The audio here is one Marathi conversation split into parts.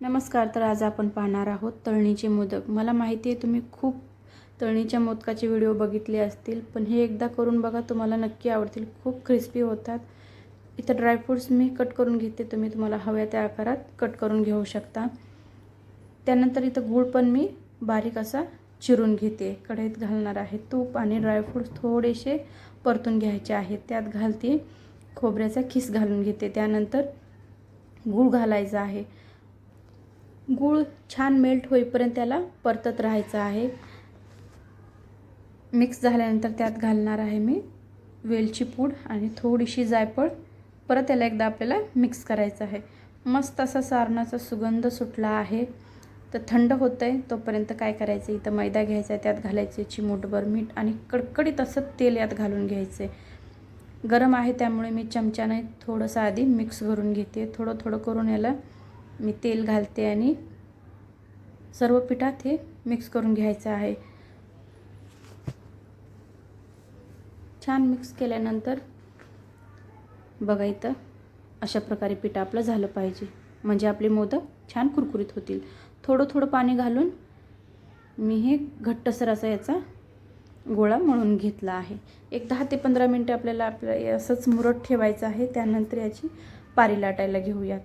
नमस्कार. तर आज आपण पाहणार आहोत तळणीचे मोदक. मला माहिती आहे तुम्ही खूप तळणीच्या मोदकाचे व्हिडिओ बघितले असतील, पण हे एकदा करून बघा, तुम्हाला नक्की आवडतील. खूप क्रिस्पी होतात. इथं ड्रायफ्रूट्स मी कट करून घेते, तुम्हाला हव्या त्या आकारात कट करून घेऊ शकता. त्यानंतर इथं गूळ पण मी बारीक असा चिरून घेते. कढईत घालणार आहे तूप आणि ड्रायफ्रूट्स थोडेसे परतून घ्यायचे आहेत. त्यात घालते खोबऱ्याचा खीस घालून घेते. त्यानंतर गूळ घालायचा आहे. गूळ छान मेल्ट होईपर्यंत त्याला परतत राहायचं आहे. मिक्स झाल्यानंतर त्यात घालणार आहे मी वेलची पूड आणि थोडीशी जायफळ. परत त्याला एकदा आपल्याला मिक्स करायचं आहे. मस्त असा सारणाचा सुगंध सुटला आहे. तर थंड होतं आहे तोपर्यंत काय करायचं, इथं मैदा घ्यायचा आहे, त्यात घालायचे चिमूटभर मीठ आणि कडकडीत असं तेल यात घालून घ्यायचं आहे. गरम आहे त्यामुळे मी चमच्याने थोडंसं आधी मिक्स करून घेते. थोडं थोडं करून याला मी तेल घालते आणि सर्व पिठात हे मिक्स करून घ्यायचं आहे. छान मिक्स केल्यानंतर बघा, इथं अशा प्रकारे पीठ आपलं झालं पाहिजे, म्हणजे आपले मोदक छान कुरकुरीत होतील. थोडं थोडं पाणी घालून मी हे घट्टसर असा याचा गोळा मळून घेतला आहे. एक 10 ते 15 मिनटं आपल्याला असंच मुरत ठेवायचं आहे. त्यानंतर याची पारी लाटायला घेऊयात.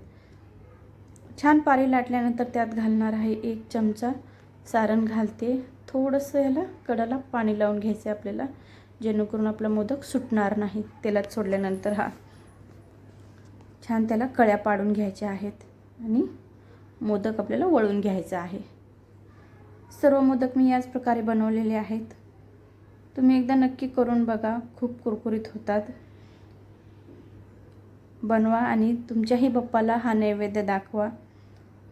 छान पारी लाटल्यानंतर त्यात घालणार आहे 1 चमचा सारण घालते. थोडंसं याला कडाला पाणी लावून घ्यायचं आहे आपल्याला, जेणेकरून आपला मोदक सुटणार नाही. तेलात सोडल्यानंतर छान त्याला कळ्या पाडून घ्यायच्या आहेत आणि मोदक आपल्याला वळून घ्यायचं आहे. सर्व मोदक मी याच प्रकारे बनवलेले आहेत. तुम्ही एकदा नक्की करून बघा, खूप कुरकुरीत होतात. बनवा आणि तुमच्याही बाप्पाला हा नैवेद्य दाखवा.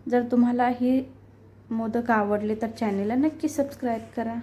जर तुम्हाला हे मोदक आवडले तर चॅनेलला नक्की सबस्क्राईब करा.